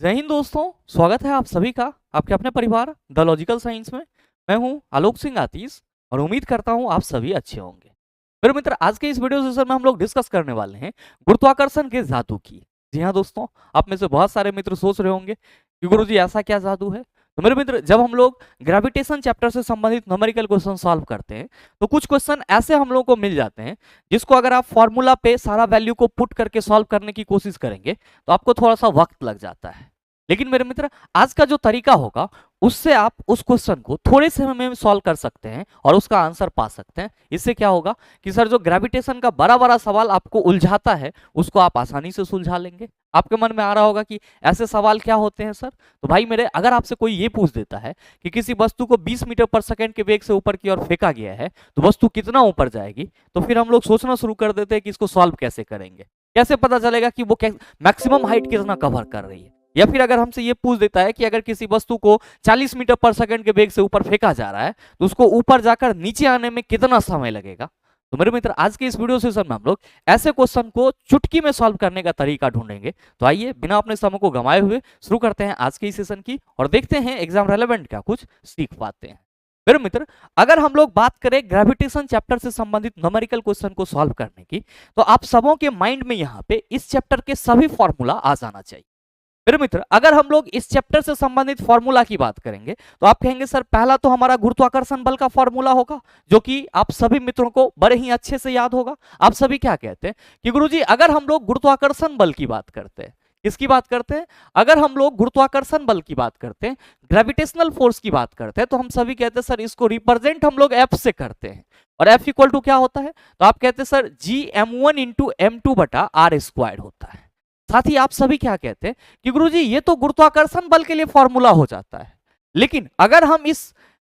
जय हिंद दोस्तों, स्वागत है आप सभी का आपके अपने परिवार द लॉजिकल साइंस में। मैं हूं आलोक सिंह आतीश और उम्मीद करता हूं आप सभी अच्छे होंगे। मेरे मित्र, आज के इस वीडियो सेशन में हम लोग डिस्कस करने वाले हैं गुरुत्वाकर्षण के जादू की। जी हाँ दोस्तों, आप में से बहुत सारे मित्र सोच रहे होंगे कि गुरुजी ऐसा क्या जादू है। तो मेरे मित्र, जब हम लोग ग्रेविटेशन चैप्टर से संबंधित न्यूमेरिकल क्वेश्चन सॉल्व करते हैं तो कुछ क्वेश्चन ऐसे हम लोगों को मिल जाते हैं जिसको अगर आप फॉर्मूला पे सारा वैल्यू को पुट करके सॉल्व करने की कोशिश करेंगे तो आपको थोड़ा सा वक्त लग जाता है। लेकिन मेरे मित्र, आज का जो तरीका होगा उससे आप उस क्वेश्चन को थोड़े समय में सॉल्व कर सकते हैं और उसका आंसर पा सकते हैं। इससे क्या होगा कि सर जो ग्रेविटेशन का बड़ा बड़ा सवाल आपको उलझाता है उसको आप आसानी से सुलझा लेंगे। आपके मन में आ रहा होगा कि ऐसे सवाल क्या होते हैं सर। तो भाई मेरे, अगर आपसे कोई ये पूछ देता है कि किसी वस्तु को 20 मीटर पर सेकंड के वेग से ऊपर की ओर फेंका गया है तो वस्तु कितना ऊपर जाएगी, तो फिर हम लोग सोचना शुरू कर देते हैं कि इसको सॉल्व कैसे करेंगे। कैसे पता चलेगा कि वो मैक्सिमम हाइट कितना कवर कर रही है। या फिर अगर हमसे ये पूछ देता है कि अगर किसी वस्तु को 40 मीटर पर सेकंड के वेग से ऊपर फेंका जा रहा है तो उसको ऊपर जाकर नीचे आने में कितना समय लगेगा। तो मेरे मित्र, आज के इस वीडियो सेशन में हम लोग ऐसे क्वेश्चन को चुटकी में सॉल्व करने का तरीका ढूंढेंगे। तो आइए बिना अपने समय को गंवाए हुए शुरू करते हैं आज के इस सेशन की और देखते हैं एग्जाम रेलेवेंट क्या कुछ सीख पाते हैं। मेरे मित्र, अगर हम लोग बात करें ग्रेविटेशन चैप्टर से संबंधित न्यूमेरिकल क्वेश्चन को सॉल्व करने की, तो आप सबों के माइंड में यहाँ पे इस चैप्टर के सभी फॉर्मूला आ जाना चाहिए। मेरे मित्र, अगर हम लोग इस चैप्टर से संबंधित फॉर्मूला की बात करेंगे तो आप कहेंगे सर पहला तो हमारा गुरुत्वाकर्षण बल का फॉर्मूला होगा, जो कि आप सभी मित्रों को बड़े ही अच्छे से याद होगा। आप सभी क्या कहते हैं कि गुरुजी, अगर हम लोग गुरुत्वाकर्षण बल की बात करते हैं, किसकी बात करते हैं, अगर हम लोग गुरुत्वाकर्षण बल की बात करते हैं, ग्रेविटेशनल फोर्स की बात करते हैं, तो हम सभी कहते हैं सर इसको रिप्रेजेंट हम लोग एफ से करते हैं। और एफ इक्वल टू क्या होता है, तो आप कहते हैं सर GM1 इंटू M2 बटा R स्क्वायर होता है। साथ ही आप सभी क्या कहते हैं कि गुरुजी ये तो गुरुत्वाकर्षण बल के लिए फॉर्मूला हो जाता है, लेकिन अगर हम इस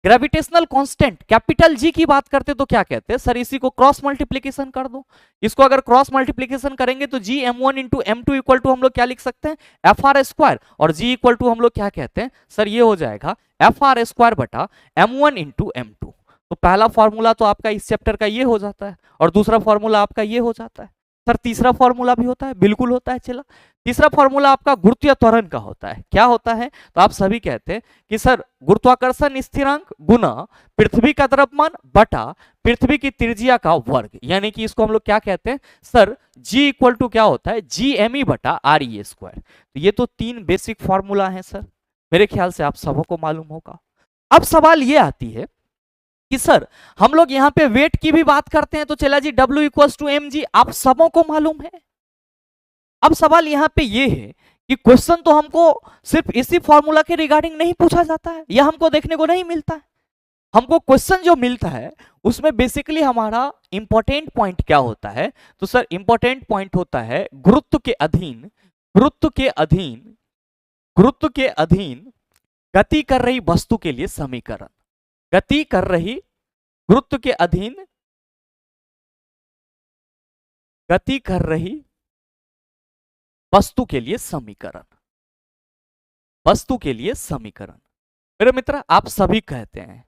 ग्रेविटेशनल कांस्टेंट कैपिटल जी की बात करते तो क्या कहते हैं सर, इसी को क्रॉस मल्टीप्लीकेशन कर दो। इसको अगर क्रॉस मल्टीप्लीकेशन करेंगे तो GM1 into M2 equal to हम लोग क्या लिख सकते हैं, FR स्क्वायर, और G इक्वल टू हम लोग क्या कहते हैं सर, ये हो जाएगा FR स्क्वायर बटा M1 इंटू M2। तो पहला फॉर्मूला तो आपका इस चैप्टर का ये हो जाता है और दूसरा फॉर्मूला आपका ये हो जाता है। सर तीसरा फॉर्मूला भी होता है, बिल्कुल होता है। चला, तीसरा फॉर्मूला आपका गुरुत्वीय त्वरण का होता है। क्या होता है, तो आप सभी कहते हैं कि सर गुरुत्वाकर्षण स्थिरांक गुना पृथ्वी का द्रव्यमान बटा पृथ्वी की त्रिज्या का वर्ग, यानी कि इसको हम लोग क्या कहते हैं सर, G इक्वल टू क्या होता है, GME बटा RE स्क्वायर। तो ये तो तीन बेसिक फॉर्मूला है सर, मेरे ख्याल से आप सबको मालूम होगा। अब सवाल ये आती है कि सर हम लोग यहाँ पे वेट की भी बात करते हैं, तो चला जी W इक्वल्स टू mg आप सबों को मालूम है। अब सवाल यहाँ पे ये है कि क्वेश्चन तो हमको सिर्फ इसी फॉर्मूला के रिगार्डिंग नहीं पूछा जाता है, यह हमको देखने को नहीं मिलता है। हमको क्वेश्चन जो मिलता है उसमें बेसिकली हमारा इंपॉर्टेंट पॉइंट क्या होता है, तो सर इंपॉर्टेंट पॉइंट होता है गुरुत्व के अधीन, गुरुत्व के अधीन, गुरुत्व के अधीन गति कर रही वस्तु के लिए समीकरण, गति कर रही, गुरुत्व के अधीन गति कर रही वस्तु के लिए समीकरण, वस्तु के लिए समीकरण। मेरे मित्र, आप सभी कहते हैं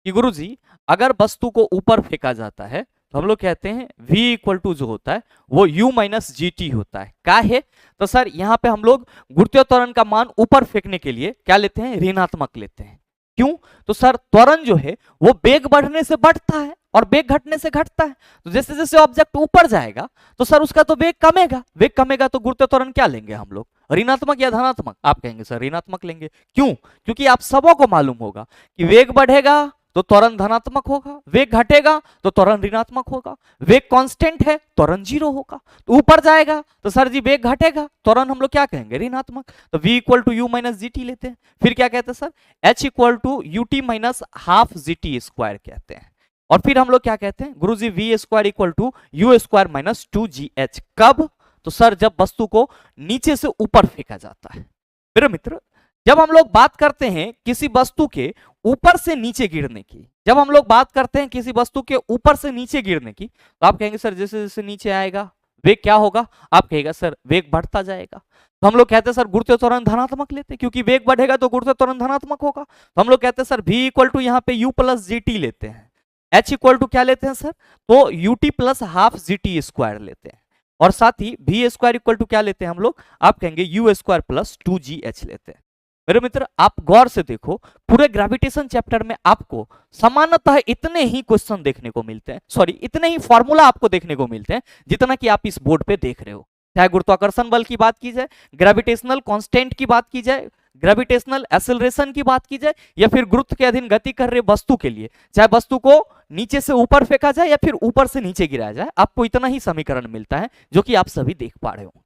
कि गुरुजी अगर वस्तु को ऊपर फेंका जाता है तो हम लोग कहते हैं V इक्वल टू जो होता है वो U माइनस GT होता है। क्या है, तो सर यहाँ पे हम लोग गुरुत्वीय त्वरण का मान ऊपर फेंकने के लिए क्या लेते हैं, ऋणात्मक लेते हैं। क्यों, तो सर त्वरण जो है वो वेग बढ़ने से बढ़ता है और वेग घटने से घटता है। तो जैसे जैसे ऑब्जेक्ट ऊपर जाएगा तो सर उसका तो वेग कमेगा, वेग कमेगा तो गुरुत्वीय त्वरण क्या लेंगे हम लोग, ऋणात्मक या धनात्मक। आप कहेंगे सर ऋणात्मक लेंगे। क्यों, क्योंकि आप सबों को मालूम होगा कि वेग बढ़ेगा तो त्वरण धनात्मक होगा, वेग घटेगा तो त्वरण ऋणात्मक होगा, वेग कांस्टेंट है त्वरण 0 होगा। तो ऊपर जाएगा तो सर जी वेग घटेगा, त्वरण हम लोग क्या कहेंगे, ऋणात्मक। तो V equal to U minus GT लेते हैं। फिर क्या कहते हैं sir, H equal to UT minus half GT square कहते हैं। और फिर हम लोग क्या कहते हैं, गुरुजी V square equal to U square minus 2GH। कब, तो सर जब वस्तु को नीचे से ऊपर फेंका जाता है। मेरे मित्र, जब हम लोग बात करते हैं किसी वस्तु के ऊपर से नीचे गिरने की, जब हम लोग बात करते हैं किसी वस्तु के ऊपर से नीचे गिरने की, तो आप कहेंगे सर जैसे जैसे नीचे आएगा वेग क्या होगा, आप कहेगा सर वेग बढ़ता जाएगा। तो हम लोग कहते हैं सर गुरुत्वीय त्वरण धनात्मक लेते हैं, क्योंकि वेग बढ़ेगा तो गुरुत्वीय त्वरण धनात्मक होगा। तो हम लोग कहते हैं सर V इक्वल टू यहाँ पे U प्लस GT लेते हैं। H इक्वल टू क्या लेते हैं सर, तो UT plus half GT square लेते हैं। और साथ ही वी स्क्वायर इक्वल टू क्या लेते हैं हम लोग, आप कहेंगे यू स्क्वायर प्लस 2gh लेते हैं। मेरे मित्र आप गौर से देखो, पूरे ग्रेविटेशन चैप्टर में आपको सामान्यतः इतने ही क्वेश्चन देखने को मिलते हैं, सॉरी इतने ही फॉर्मूला आपको देखने को मिलते हैं जितना कि आप इस बोर्ड पे देख रहे हो। चाहे गुरुत्वाकर्षण बल की बात की जाए, ग्रेविटेशनल कांस्टेंट की बात की जाए, ग्रेविटेशनल एक्सेलरेशन की बात की जाए, या फिर गुरुत्व के अधीन गति कर रहे वस्तु के लिए, चाहे वस्तु को नीचे से ऊपर फेंका जाए या फिर ऊपर से नीचे गिराया जाए, आपको इतना ही समीकरण मिलता है जो कि आप सभी देख पा रहे हो।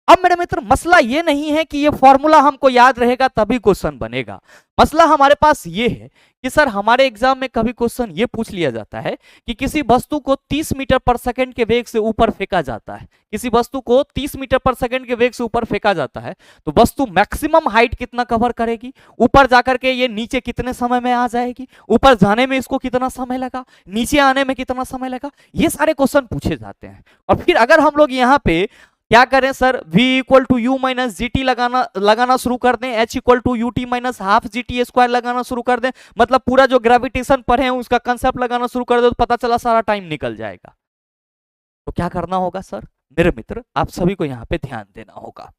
अब मेरे मित्र मसला ये नहीं है कि ये फॉर्मूला हमको याद रहेगा तभी क्वेश्चन बनेगा। मसला हमारे पास ये है कि सर हमारे एग्जाम में कभी क्वेश्चन ये पूछ लिया जाता है कि किसी वस्तु को 30 मीटर पर सेकंड के वेग से ऊपर फेंका जाता है, किसी वस्तु को 30 मीटर पर सेकंड के वेग से ऊपर फेंका जाता है, तो वस्तु मैक्सिमम हाइट कितना कवर करेगी, ऊपर जाकर के ये नीचे कितने समय में आ जाएगी, ऊपर जाने में इसको कितना समय लगा, नीचे आने में कितना समय लगा, ये सारे क्वेश्चन पूछे जाते हैं। और फिर अगर हम लोग यहाँ पे क्या करें sir, v equal to u minus g t लगाना शुरू कर दें, h equal to u t minus half g t square लगाना शुरू कर दें, मतलब पूरा जो ग्रेविटेशन पढ़े हैं उसका कंसेप्ट लगाना शुरू कर दे, तो पता चला सारा टाइम निकल जाएगा। तो क्या करना होगा सर मेरे मित्र, आप सभी को यहाँ पे ध्यान देना होगा।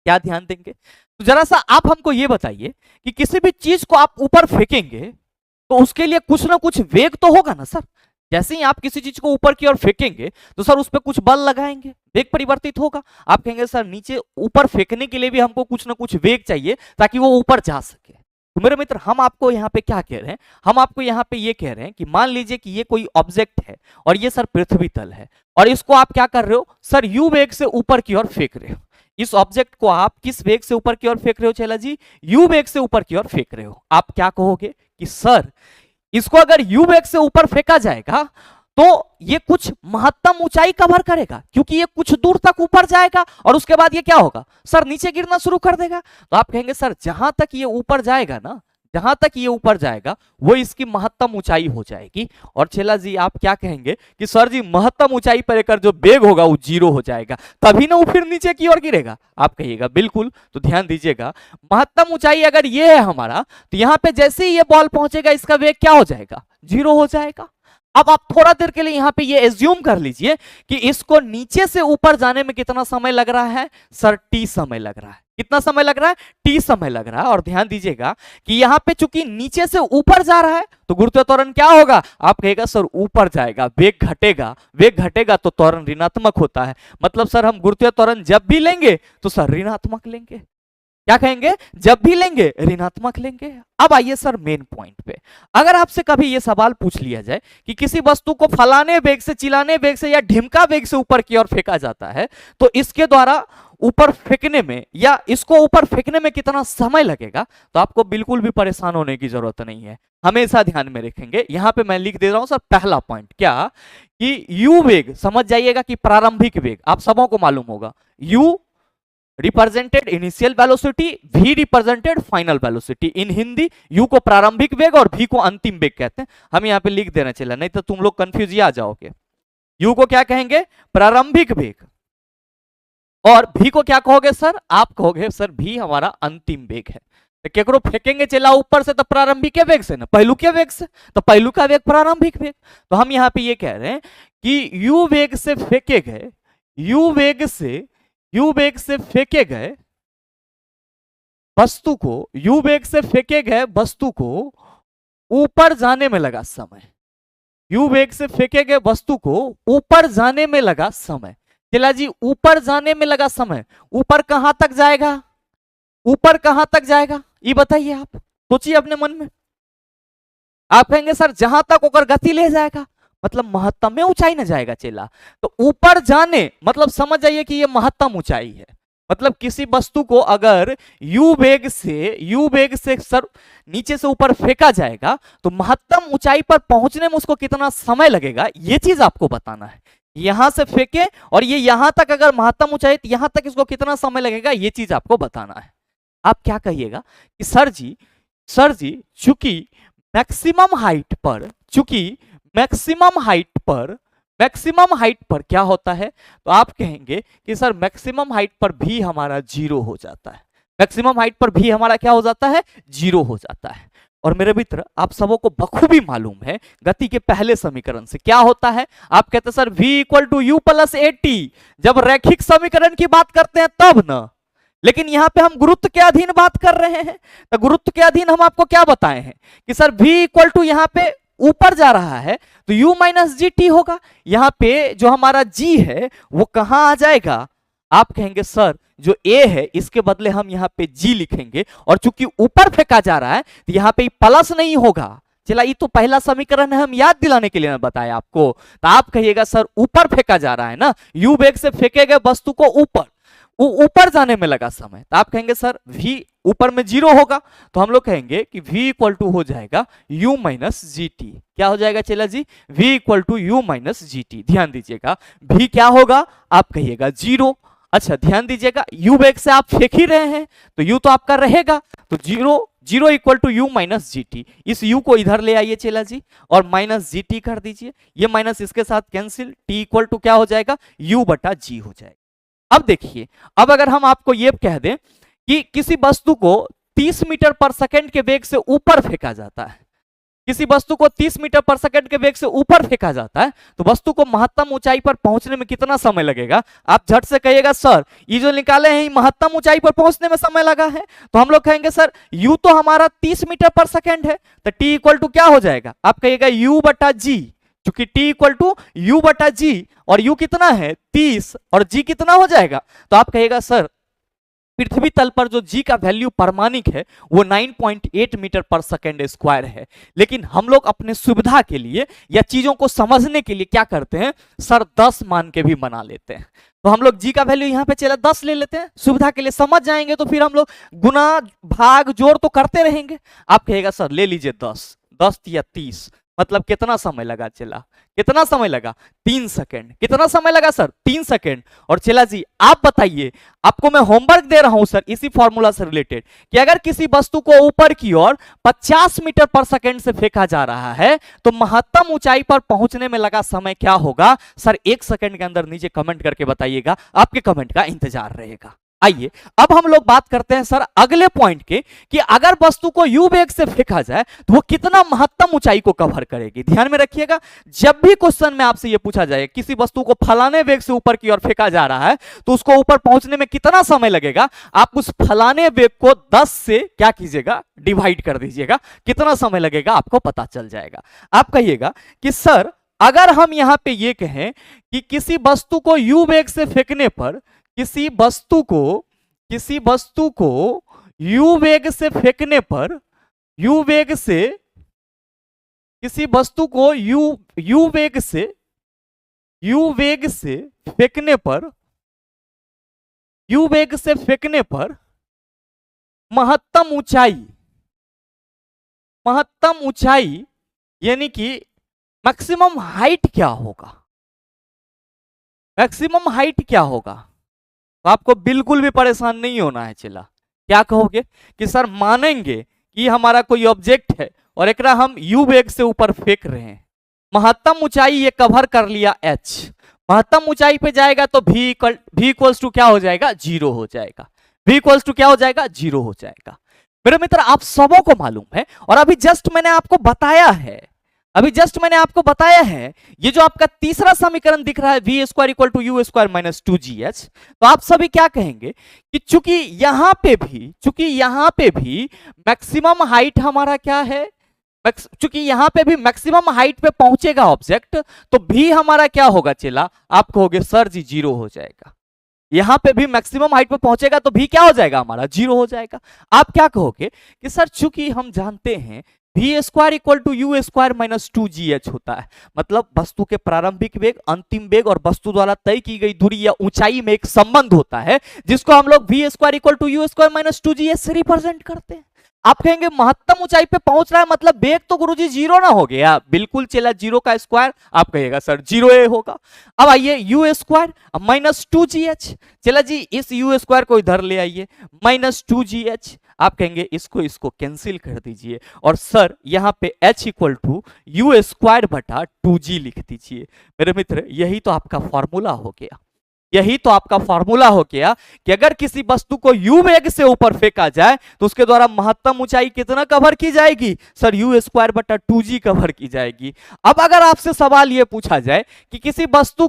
क्या ध्यान देंगे, तो जरा सा आप हमको ये बताइए कि किसी भी चीज को आप ऊपर फेंकेंगे तो उसके लिए कुछ ना कुछ वेग तो होगा ना सर। जैसे ही आप किसी चीज को ऊपर की ओर फेंकेंगे तो सर उस पर कुछ बल लगाएंगे, वेग परिवर्तित होगा। आप कहेंगे सर नीचे ऊपर फेंकने के लिए भी हमको कुछ ना कुछ वेग चाहिए ताकि वो ऊपर जा सके। तो मेरे मित्र हम आपको यहाँ पे क्या कह रहे हैं, हम आपको यहाँ पे ये कह रहे हैं कि मान लीजिए कि ये कोई ऑब्जेक्ट है और ये सर पृथ्वी तल है, और इसको आप क्या कर रहे हो सर, यू वेग से ऊपर की ओर फेंक रहे हो। इस ऑब्जेक्ट को आप किस वेग से ऊपर की ओर फेंक रहे हो चेला जी, यू वेग से ऊपर की ओर फेंक रहे हो। आप क्या कहोगे कि सर इसको अगर यू वेग से ऊपर फेंका जाएगा तो ये कुछ महत्तम ऊंचाई कवर करेगा, क्योंकि ये कुछ दूर तक ऊपर जाएगा और उसके बाद ये क्या होगा सर, नीचे गिरना शुरू कर देगा। तो आप कहेंगे सर जहां तक ये ऊपर जाएगा ना, जहां तक ये ऊपर जाएगा वो इसकी महत्तम ऊंचाई हो जाएगी। और चेला जी आप क्या कहेंगे कि सर जी महत्तम ऊंचाई पर लेकर जो वेग होगा वो 0 हो जाएगा, तभी ना वो फिर नीचे की ओर गिरेगा। आप कहिएगा बिल्कुल। तो ध्यान दीजिएगा, महत्तम ऊंचाई अगर ये है हमारा, तो यहाँ पे जैसे ही ये बॉल पहुंचेगा इसका वेग क्या हो जाएगा, 0 हो जाएगा। अब आप थोड़ा देर के लिए यहाँ पे ये एज्यूम कर लीजिए कि इसको नीचे से ऊपर जाने में कितना समय लग रहा है सर, टी समय लग रहा है। कितना समय लग रहा है, टी समय लग रहा है। और ध्यान दीजिएगा कि यहाँ पे चूंकि नीचे से ऊपर जा रहा है तो गुरुत्व त्वरण क्या होगा, आप कहेगा सर ऊपर जाएगा, वेग घटेगा, वेग घटेगा तो त्वरण ऋणात्मक होता है। मतलब सर हम गुरुत्व त्वरण जब भी लेंगे तो सर ऋणात्मक लेंगे। क्या कहेंगे, जब भी लेंगे ऋणात्मक लेंगे। अब आइए सर मेन पॉइंट पे, अगर आपसे कभी ये सवाल पूछ लिया जाए कि किसी वस्तु को फलाने वेग से, चिलाने वेग से या ढिमका वेग से ऊपर की ओर फेंका जाता है, तो इसके द्वारा ऊपर फेंकने में या इसको ऊपर फेंकने में कितना समय लगेगा, तो आपको बिल्कुल भी परेशान होने की जरूरत नहीं है, हमेशा ध्यान में रखेंगे। यहां पे मैं लिख दे रहा हूं सर पहला पॉइंट, क्या कि यू वेग, समझ जाइएगा कि प्रारंभिक वेग आप सबों को मालूम होगा, you represented initial velocity, v represented final velocity. In Hindi u को प्रारंभिक वेग और v को अंतिम वेग कहते हैं। हम यहाँ पे लिख देना चाहिए, नहीं तो तुम लोग कंफ्यूज ही आ जाओगे। u को क्या कहेंगे, प्रारंभिक वेग, और v को क्या कहोगे सर, आप कहोगे सर v हमारा अंतिम वेग है। तो केकरो फेंकेंगे चला ऊपर से तो प्रारंभिक वेग से ना, पहलू के वेग से, तो पहलू का वेग प्रारंभिक वेग। तो हम यहाँ पे ये कह रहे हैं कि u वेग से फेंके गए, u वेग से फेंके गए वस्तु को, u वेग से फेंके गए वस्तु को ऊपर जाने में लगा समय, u वेग से फेंके गए वस्तु को ऊपर जाने में लगा समय। चला जी ऊपर जाने में लगा समय, ऊपर कहां तक जाएगा, ऊपर कहां तक जाएगा ये बताइए, आप सोचिए अपने मन में। आप कहेंगे सर जहां तक होकर गति ले जाएगा, मतलब महत्तम में ऊंचाई न जाएगा चेला। तो ऊपर जाने मतलब समझ जाइए कि ये महत्तम ऊंचाई है। मतलब किसी वस्तु को अगर u वेग से सर नीचे से ऊपर फेंका जाएगा तो महत्तम ऊंचाई पर पहुंचने में उसको कितना समय लगेगा, ये चीज आपको बताना है। यहां से फेंके और ये यहां तक अगर महत्तम ऊंचाई, यहां तक इसको कितना समय लगेगा, ये चीज आपको बताना है। आप क्या कहिएगा कि सर जी चूंकि मैक्सिमम हाइट पर क्या होता है, तो आप कहेंगे कि सर मैक्सिमम हाइट पर भी हमारा 0 हो जाता है। मैक्सिमम हाइट पर भी हमारा क्या हो जाता है, 0 हो जाता है। और मेरे मित्र आप सबों को बखूबी मालूम है गति के पहले समीकरण से क्या होता है। आप कहते हैं sir v equal to u plus a t, जब रैखिक समीकरण की बात करते हैं तब ना, लेकिन यहां पे हम गुरुत्व के अधीन बात कर रहे हैं। तो गुरुत्व के अधीन हम आपको क्या बताए हैं कि सर v इक्वल टू यहां पे ऊपर जा रहा है तो u माइनस जी टी होगा। यहां पे जो हमारा g है वो कहां आ जाएगा, आप कहेंगे सर जो a है इसके बदले हम यहाँ पे g लिखेंगे, और चूंकि ऊपर फेंका जा रहा है तो यहाँ पे प्लस नहीं होगा। चला ये तो पहला समीकरण है, हम याद दिलाने के लिए ना बताया आपको। तो आप कहिएगा सर ऊपर फेंका जा रहा है ना, u वेग से फेंके गए वस्तु को ऊपर जाने में लगा समय, तो आप कहेंगे सर v ऊपर में 0 होगा, तो हम लोग कहेंगे कि v इक्वल टू हो जाएगा u माइनस जी टी। क्या हो जाएगा चला जी, v equal to u minus g t. ध्यान दीजिएगा v क्या होगा, आप कहिएगा 0। अच्छा ध्यान दीजिएगा u वेग से आप फेंक ही रहे हैं तो u तो आपका रहेगा, तो 0 equal to u minus g t. इस u को इधर ले आइए चला जी और माइनस जी टी कर दीजिए, ये माइनस इसके साथ कैंसिल, t इक्वल टू क्या हो जाएगा u बटा g हो जाएगा। अब देखिए, अब अगर हम आपको ये कह दें कि किसी वस्तु को 30 मीटर पर सेकंड के वेग से ऊपर फेंका जाता है, किसी वस्तु को 30 मीटर पर सेकंड के वेग से ऊपर फेंका जाता है, तो वस्तु को महत्तम ऊंचाई पर पहुंचने में कितना समय लगेगा। आप झट से कहिएगा सर ये जो निकाले हैं महत्तम ऊंचाई पर पहुंचने में समय लगा है, तो हम लोग कहेंगे सर u तो हमारा 30 मीटर पर सेकंड है, तो t इक्वल टू क्या हो जाएगा, आप कहिएगा u बटा जी, क्योंकि t इक्वल टू u बटा जी, और u कितना है 30 और g कितना हो जाएगा, तो आप कहिएगा सर पृथ्वी तल पर जो g का वैल्यू परमाणिक है वो 9.8 मीटर पर सेकेंड स्क्वायर है। लेकिन हम लोग अपने सुविधा के लिए या चीजों को समझने के लिए क्या करते हैं सर 10 मान के भी बना लेते हैं, तो हम लोग g का वैल्यू यहाँ पे चला 10 ले लेते हैं, सुविधा के लिए समझ जाएंगे तो फिर हम लोग गुना भाग जोड़ तो करते रहेंगे। आप कहेगा सर ले लीजिए 10 या 30, मतलब कितना समय लगा चला, कितना समय लगा 3 सेकंड। कितना समय लगा सर 3 सेकंड। और चला जी आप बताइए, आपको मैं होमवर्क दे रहा हूं सर इसी फॉर्मूला से रिलेटेड कि अगर किसी वस्तु को ऊपर की ओर 50 मीटर पर सेकंड से फेंका जा रहा है तो महत्तम ऊंचाई पर पहुंचने में लगा समय क्या होगा सर, 1 सेकंड के अंदर नीचे कमेंट करके बताइएगा, आपके कमेंट का इंतजार रहेगा। आइए अब हम लोग बात करते हैं सर अगले पॉइंट के कि अगर वस्तु को u वेग से फेंका जाए तो वो कितना महत्तम ऊंचाई को कवर करेगी। ध्यान में रखिएगा, जब भी क्वेश्चन में आपसे ये पूछा जाए किसी वस्तु को फलाने वेग से ऊपर की ओर फेंका जा रहा है तो उसको ऊपर पहुंचने में कितना समय लगेगा, आप उस फलाने वेग को 10 से क्या कीजिएगा डिवाइड कर दीजिएगा, कितना समय लगेगा आपको पता चल जाएगा। आप कहिएगा कि सर अगर हम यहां पे ये कहें कि किसी वस्तु को u वेग से फेंकने पर किसी वस्तु को u वेग से फेंकने पर किसी वस्तु को u वेग से फेंकने पर महत्तम ऊंचाई यानी कि मैक्सिमम हाइट क्या होगा, मैक्सिमम हाइट क्या होगा, तो आपको बिल्कुल भी परेशान नहीं होना है। चला क्या कहोगे कि सर मानेंगे कि हमारा कोई ऑब्जेक्ट है और एकरा हम u वेग से ऊपर फेंक रहे हैं, महत्तम ऊंचाई ये कवर कर लिया h, महत्तम ऊंचाई पे जाएगा तो v इक्वल्स टू क्या हो जाएगा 0 हो जाएगा, v इक्वल्स टू क्या हो जाएगा 0 हो जाएगा। मेरे मित्र आप सबों को मालूम है और अभी जस्ट मैंने आपको बताया है ये जो आपका तीसरा समीकरण दिख रहा है v square equal to u square minus 2gh, तो आप सभी क्या कहेंगे कि चूंकि यहां पे भी मैक्सिमम हाइट हमारा क्या है, चूंकि यहां पे भी मैक्सिमम हाइट पे पहुंचेगा ऑब्जेक्ट तो v हमारा क्या होगा चला, आप कहोगे सर जी 0 हो जाएगा। यहां पे भी मैक्सिमम हाइट पे पहुंचेगा तो v क्या हो जाएगा हमारा 0 हो जाएगा। आप क्या कहोगे कि सर चूंकि हम जानते हैं v square equal to u square minus 2gh होता है, मतलब वस्तु के प्रारंभिक वेग, अंतिम वेग और वस्तु द्वारा तय की गई दूरी या ऊंचाई में एक संबंध होता है जिसको हम लोग v square equal to u square minus 2gh से रिप्रेजेंट करते हैं। आप कहेंगे महत्तम ऊंचाई पे पहुंच रहा है मतलब वेग तो गुरुजी 0 ना हो गया, बिल्कुल चला 0 का स्क्वायर, आप कहिएगा सर 0a होगा। अब आइए u स्क्वायर माइनस 2gh, चला जी इस u स्क्वायर को इधर ले आइए माइनस 2gh, आप कहेंगे इसको कैंसिल कर दीजिए और सर यहाँ पे h equal to u square बटा 2g लिख दीजिए। मेरे मित्र यही तो आपका फॉर्मूला हो गया। यही तो आपका फॉर्मूला हो गया कि अगर किसी वस्तु को u वेग से ऊपर फेंका जाए तो उसके द्वारा महत्तम ऊंचाई कितना कवर की जाएगी सर, u स्क्वायर बटा 2g कवर की जाएगी। अब अगर आपसे सवाल यह पूछा जाए कि किसी वस्तु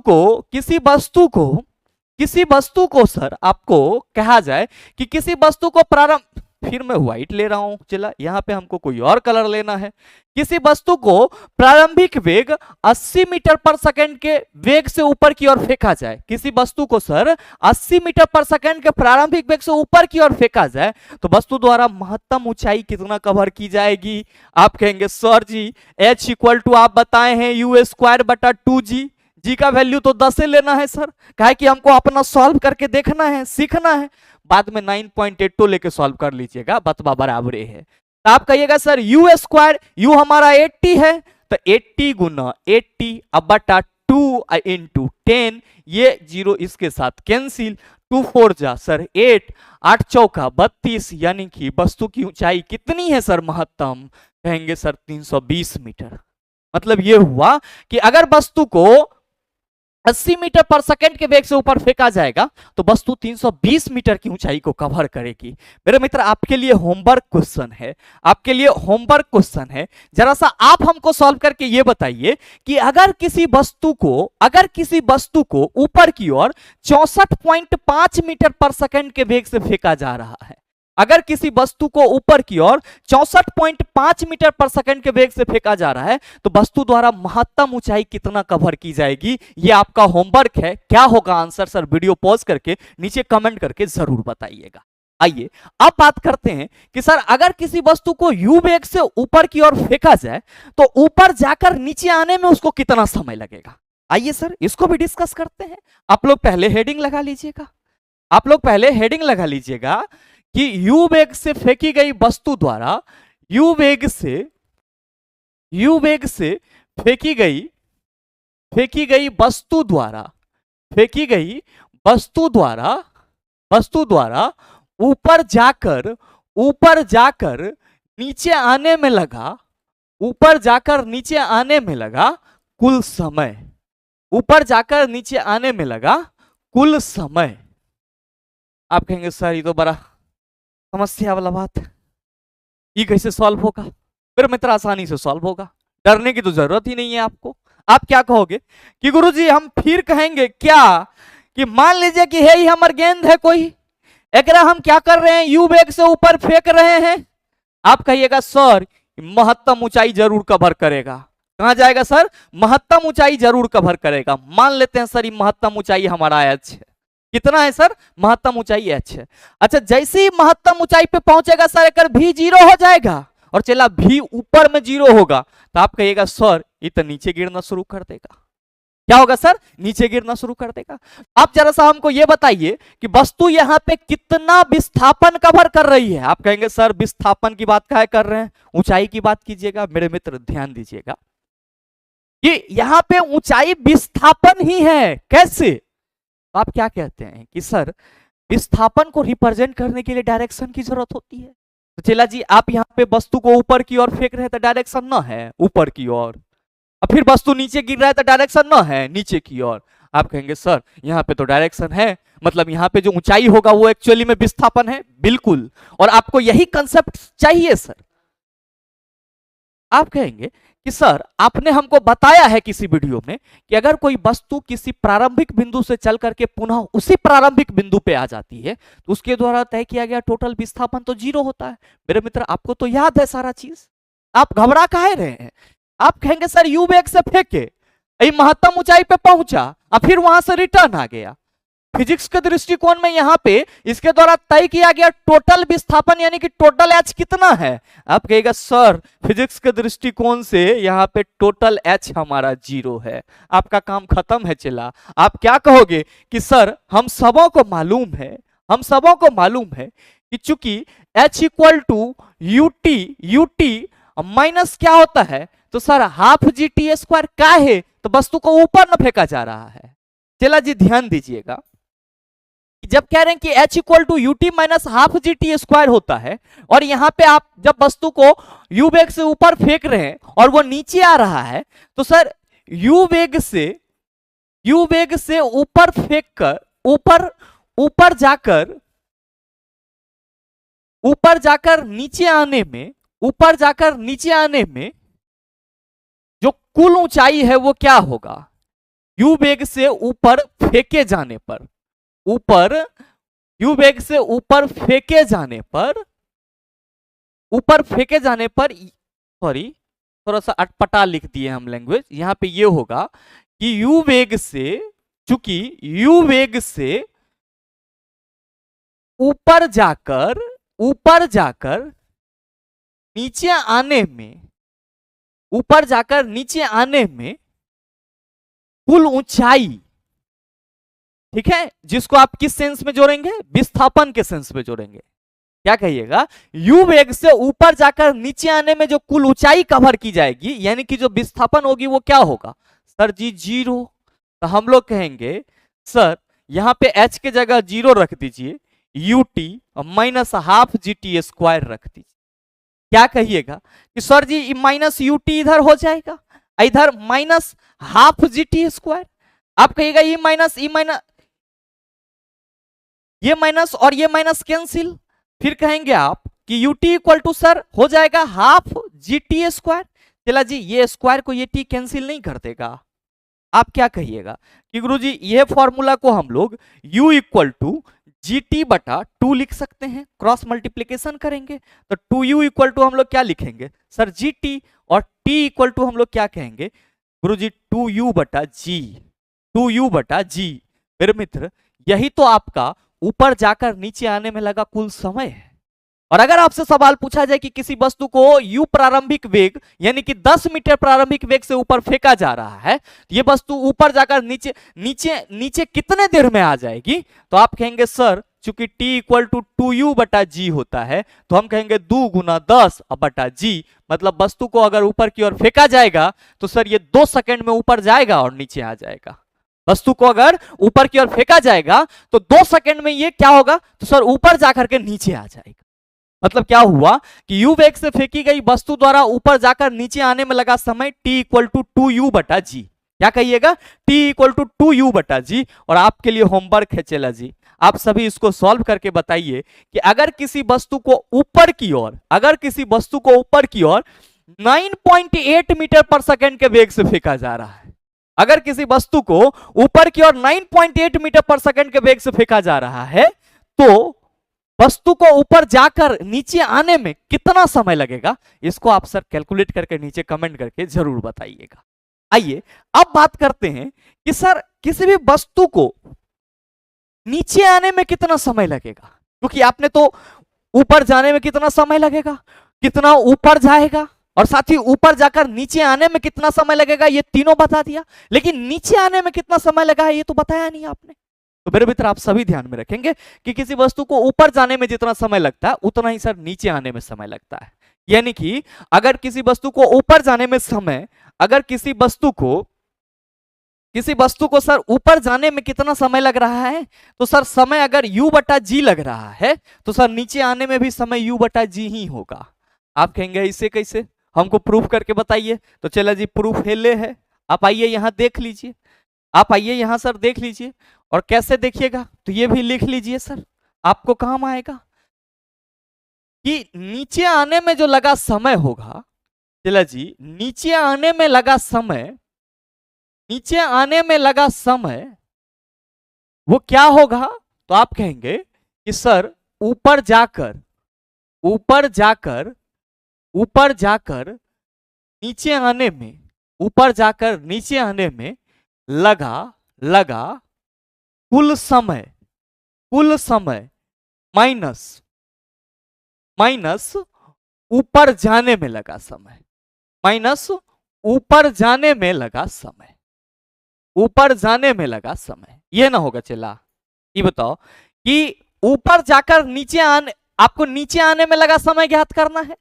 को सर आपको कहा जाए कि किसी वस्तु को प्रारंभ, फिर मैं व्हाइट ले रहा हूं, चला यहां पे हमको कोई और कलर लेना है। किसी वस्तु को प्रारंभिक वेग 80 मीटर पर सेकंड के वेग से ऊपर की ओर फेंका जाए, किसी वस्तु को सर 80 मीटर पर सेकंड के प्रारंभिक वेग से ऊपर की ओर फेंका जाए तो वस्तु द्वारा महत्तम ऊंचाई कितना कवर की जाएगी? आप कहेंगे सर जी h इक्वल टू आप बताए हैं u स्क्वायर बटा 2g, जी का वैल्यू तो 10 से लेना है सर, काहे कि हमको अपना सॉल्व करके देखना है, सीखना है, बाद में 9.82 लेके सॉल्व कर लीजिएगा, बतवा बराबर है। तो आप कहिएगा सर u स्क्वायर, u हमारा 80 है तो 80 गुना 80 अब बटा 2 इंटू 10, ये जीरो इसके साथ कैंसिल, 2 4 जा सर 8, 8 चौका 32, यानी कि वस्तु की ऊंचाई कितनी है सर महत्तम? कहेंगे सर 320 मीटर। मतलब ये हुआ कि अगर वस्तु को 80 मीटर पर सेकंड के वेग से ऊपर फेंका जाएगा तो वस्तु 320 मीटर की ऊंचाई को कवर करेगी। मेरे मित्र आपके लिए होमवर्क क्वेश्चन है, जरा सा आप हमको सॉल्व करके ये बताइए कि अगर किसी वस्तु को ऊपर की ओर 64.5 मीटर पर सेकंड के वेग से फेंका जा रहा है, अगर किसी वस्तु को ऊपर की ओर 64.5 मीटर पर सेकंड के वेग से फेंका जा रहा है तो वस्तु द्वारा महत्तम ऊंचाई कितना कवर की जाएगी? ये आपका होमवर्क है। क्या होगा आंसर सर? वीडियो पॉज करके नीचे कमेंट करके जरूर बताइएगा। आइए अब बात करते हैं कि सर अगर किसी वस्तु को u वेग से ऊपर की ओर फेंका जाए तो ऊपर जाकर नीचे आने में उसको कितना समय लगेगा? आइए सर इसको भी डिस्कस करते हैं। आप लोग पहले हेडिंग लगा लीजिएगा कि u वेग से फेंकी गई वस्तु द्वारा u वेग से फेंकी गई वस्तु द्वारा ऊपर जाकर नीचे आने में लगा कुल समय। आप कहेंगे सर ये तो बड़ा समस्या वाला बात है, ये कैसे सॉल्व होगा? फिर मित्र आसानी से सॉल्व होगा, डरने की तो जरूरत ही नहीं है आपको। आप क्या कहोगे कि गुरुजी हम फिर कहेंगे क्या कि मान लीजिए कि है ही हमार गेंद है कोई, एकरा हम क्या कर रहे हैं यू वेग से ऊपर फेंक रहे हैं। आप कहिएगा सर महत्तम ऊंचाई जरूर कवर करेगा। कहां जाएगा सर? महत्तम ऊंचाई जरूर कवर करेगा। मान लेते हैं सर ये महत्तम ऊंचाई हमारा h है। कितना है सर? महत्तम ऊंचाई h है। अच्छा जैसे ही महत्तम ऊंचाई पे पहुंचेगा सर एक भी 0 हो जाएगा और चला भी ऊपर में 0 होगा तो आप कहिएगा सर ये तो नीचे गिरना शुरू कर देगा। क्या होगा सर? नीचे गिरना शुरू कर देगा। आप जरा सा हमको ये बताइए कि वस्तु यहां पे कितना विस्थापन कवर कर रही है। आप कहेंगे सर विस्थापन की बात क्या कर रहे हैं, ऊंचाई की बात कीजिएगा। मेरे मित्र ध्यान दीजिएगा कि यहां पे ऊंचाई विस्थापन ही है। कैसे? तो आप क्या कहते हैं कि सर विस्थापन को रिप्रेजेंट करने के लिए डायरेक्शन की जरूरत होती है। तो चला जी आप यहाँ पे वस्तु को ऊपर की ओर फेंक रहे हैं तो डायरेक्शन ना है ऊपर की ओर, और फिर वस्तु नीचे गिर रहा है तो डायरेक्शन ना है नीचे की ओर। आप कहेंगे सर यहाँ पे तो डायरेक्शन है, मतलब यहाँ पे जो ऊंचाई होगा वो एक्चुअली में विस्थापन है। बिल्कुल, और आपको यही कंसेप्ट चाहिए सर। आप कहेंगे कि सर आपने हमको बताया है किसी वीडियो में कि अगर कोई वस्तु किसी प्रारंभिक बिंदु से चल करके पुनः उसी प्रारंभिक बिंदु पे आ जाती है तो उसके द्वारा तय किया गया टोटल विस्थापन तो 0 होता है। मेरे मित्र आपको तो याद है सारा चीज, आप घबरा काहे रहे हैं? आप कहेंगे सर यू वेग से फेंके महत्तम ऊंचाई पे पहुंचा और फिर वहां से रिटर्न आ गया। फिजिक्स के दृष्टिकोण में यहाँ पे इसके द्वारा तय किया गया टोटल विस्थापन यानी कि टोटल एच कितना है। आप कहेगा सर फिजिक्स के दृष्टिकोण से यहाँ पे टोटल एच हमारा 0 है। आपका काम खत्म है चला। आप क्या कहोगे कि सर हम सबों को मालूम है कि चूंकि h equal to ut minus क्या होता है तो sir half g t square क्या है, तो वस्तु को ऊपर न फेंका जा रहा है। चला जी ध्यान दीजिएगा जब कह रहे हैं कि h equal to u t minus half g t square होता है और यहां पे आप जब वस्तु को u वेग से ऊपर फेंक रहे हैं और वो नीचे आ रहा है तो सर u वेग से ऊपर फेंक कर ऊपर ऊपर जाकर नीचे आने में, ऊपर जाकर नीचे आने में जो कुल ऊंचाई है वो क्या होगा? यू वेग से ऊपर फेंके जाने पर, ऊपर यू वेग से ऊपर फेंके जाने पर, ऊपर फेंके जाने पर, सॉरी थोड़ा सा अटपटा लिख दिए हम लैंग्वेज, यहां पे ये होगा कि यू वेग से, चूंकि यू वेग से ऊपर जाकर नीचे आने में, ऊपर जाकर नीचे आने में कुल ऊंचाई, ठीक है, जिसको आप किस सेंस में जोड़ेंगे? विस्थापन के सेंस में जोड़ेंगे। क्या कहिएगा? यू वेग से ऊपर जाकर नीचे आने में जो कुल ऊंचाई कवर की जाएगी, यानी कि जो विस्थापन होगी वो क्या होगा? सर जी 0। तो हम लोग कहेंगे सर यहां पे h के जगह 0 रख दीजिए, ut minus half GT square रख दीजिए। क्या कहिएगा कि सर जी माइनस ut इधर हो जाएगा, इधर माइनस हाफ GT स्क्वायर। आप कहिएगा ये माइनस ये माइनस और ये माइनस कैंसिल, फिर कहेंगे आप कि ut इक्वल टू सर हो जाएगा हाफ GT स्क्वायर। चला जी ये स्क्वायर को ये t कैंसिल नहीं कर देगा। आप क्या कहिएगा कि गुरुजी ये फॉर्मूला को हम लोग u इक्वल टू GT बटा 2 लिख सकते हैं, क्रॉस मल्टीप्लीकेशन करेंगे तो 2u इक्वल टू हम लोग क्या लिखेंगे सर GT, और t इक्वल टू हम लोग क्या कहेंगे गुरुजी 2u बटा g, 2u बटा g। मेरे मित्र यही तो आपका ऊपर जाकर नीचे आने में लगा कुल समय है। और अगर आपसे सवाल पूछा जाए कि किसी वस्तु को u प्रारंभिक वेग यानी कि 10 मीटर प्रारंभिक वेग से ऊपर फेंका जा रहा है, तो ये वस्तु ऊपर जाकर नीचे नीचे नीचे कितने देर में आ जाएगी? तो आप कहेंगे सर चूंकि t इक्वल टू 2u बटा g होता है तो हम कहेंगे 2 गुना 10 बटा g, मतलब वस्तु को अगर ऊपर की ओर फेंका जाएगा तो सर ये 2 सेकंड में ऊपर जाएगा और नीचे आ जाएगा। वस्तु को अगर ऊपर की ओर फेंका जाएगा तो 2 सेकंड में ये क्या होगा? तो सर ऊपर जाकर के नीचे आ जाएगा। मतलब क्या हुआ कि u वेग से फेंकी गई वस्तु द्वारा ऊपर जाकर नीचे आने में लगा समय t इक्वल टू 2u बटा g। क्या कहिएगा? t इक्वल टू 2u बटा g। और आपके लिए होमवर्क है चला जी, आप सभी इसको सॉल्व करके बताइए कि अगर किसी वस्तु को ऊपर की ओर, अगर किसी वस्तु को ऊपर की ओर 9.8 मीटर पर सेकंड के वेग से फेंका जा रहा है, अगर किसी वस्तु को ऊपर की ओर 9.8 मीटर पर सेकंड के वेग से फेंका जा रहा है तो वस्तु को ऊपर जाकर नीचे आने में कितना समय लगेगा? इसको आप सर कैलकुलेट करके नीचे कमेंट करके जरूर बताइएगा। आइए अब बात करते हैं कि सर किसी भी वस्तु को नीचे आने में कितना समय लगेगा, क्योंकि आपने तो ऊपर जाने में कितना समय लगेगा, कितना ऊपर जाएगा, और साथ ही ऊपर जाकर नीचे आने में कितना समय लगेगा, ये तीनों बता दिया, लेकिन नीचे आने में कितना समय लगा है ये तो बताया नहीं आपने। तो मेरे मित्र आप सभी ध्यान में रखेंगे कि किसी वस्तु को ऊपर जाने में जितना समय लगता है उतना ही सर नीचे आने में समय लगता है। यानी कि अगर किसी वस्तु को ऊपर जाने में समय, अगर किसी वस्तु को सर ऊपर जाने में कितना समय लग रहा है, तो सर समय अगर u बटा g लग रहा है तो सर नीचे आने में भी समय u बटा g ही होगा। आप कहेंगे इसे कैसे, हमको प्रूफ करके बताइए। तो चला जी प्रूफ हेले है, आप आइए यहां देख लीजिए, आप आइए यहां सर देख लीजिए। और कैसे देखिएगा तो ये भी लिख लीजिए सर, आपको काम आएगा कि नीचे आने में जो लगा समय होगा, चला जी नीचे आने में लगा समय, नीचे आने में लगा समय वो क्या होगा? तो आप कहेंगे कि सर ऊपर जाकर नीचे आने में, ऊपर जाकर नीचे आने में लगा कुल समय माइनस ऊपर जाने में लगा समय, माइनस ऊपर जाने में लगा समय, ऊपर जाने में लगा समय। ये ना होगा चला, ये बताओ कि ऊपर जाकर नीचे आने, आपको नीचे आने में लगा समय ज्ञात करना है।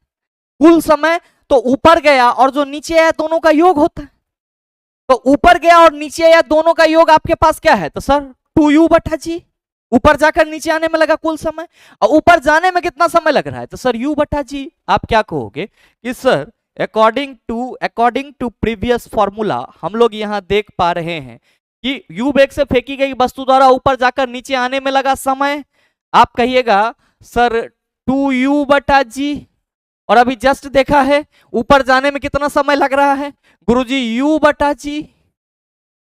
कुल समय तो ऊपर गया और जो नीचे आया दोनों का योग होता है, तो ऊपर गया और नीचे आया दोनों का योग आपके पास क्या है? तो सर 2u बटा जी। ऊपर जाकर नीचे आने में लगा कुल समय, और ऊपर जाने में कितना समय लग रहा है? तो सर u बटा जी। आप क्या कहोगे कि sir according to previous formula हम लोग यहां देख पा रहे हैं कि यू वेग से फेंकी गई वस्तु द्वारा ऊपर जाकर नीचे आने में लगा समय, आप कहिएगा सर 2u बटा जी। और अभी जस्ट देखा है ऊपर जाने में कितना समय लग रहा है गुरुजी, u बटा जी।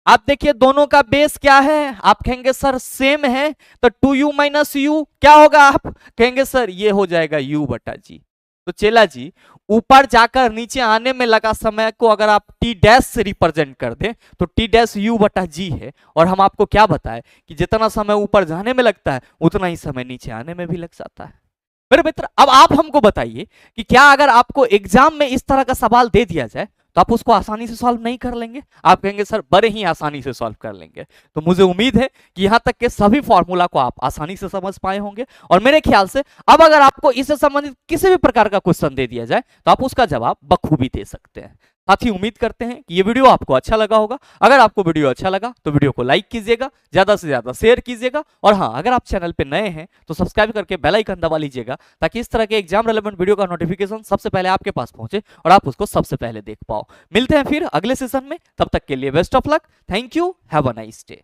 आप देखिए दोनों का बेस क्या है, आप कहेंगे सर सेम है, तो 2u माइनस यू क्या होगा, आप कहेंगे सर ये हो जाएगा u बटा जी। तो चेला जी ऊपर जाकर नीचे आने में लगा समय को अगर आप टी डैश से रिप्रेजेंट कर दें तो टी डैश u बटा जी है। और हम आपको क्या बताएं कि जितना समय ऊपर जाने में लगता है उतना ही समय नीचे आने में भी लग जाता है। मेरे मित्र अब आप हमको बताइए कि क्या अगर आपको एग्जाम में इस तरह का सवाल दे दिया जाए तो आप उसको आसानी से सॉल्व नहीं कर लेंगे? आप कहेंगे सर बड़े ही आसानी से सॉल्व कर लेंगे। तो मुझे उम्मीद है कि यहां तक के सभी फॉर्मूला को आप आसानी से समझ पाए होंगे। और मेरे ख्याल से अब अगर आपको इससे संबंधित किसी भी प्रकार का क्वेश्चन दे दिया जाए तो आप उसका जवाब बखूबी दे सकते हैं। साथ ही उम्मीद करते हैं कि ये वीडियो आपको अच्छा लगा होगा। अगर आपको वीडियो अच्छा लगा तो वीडियो को लाइक कीजिएगा, ज्यादा से ज्यादा शेयर कीजिएगा, और हाँ अगर आप चैनल पे नए हैं तो सब्सक्राइब करके बेल आइकन दबा लीजिएगा ताकि इस तरह के एग्जाम रेलेवेंट वीडियो का नोटिफिकेशन सबसे पहले आपके पास पहुंचे और आप उसको सबसे पहले देख पाओ। मिलते हैं फिर अगले सेशन में, तब तक के लिए best of luck, thank you, have a nice day.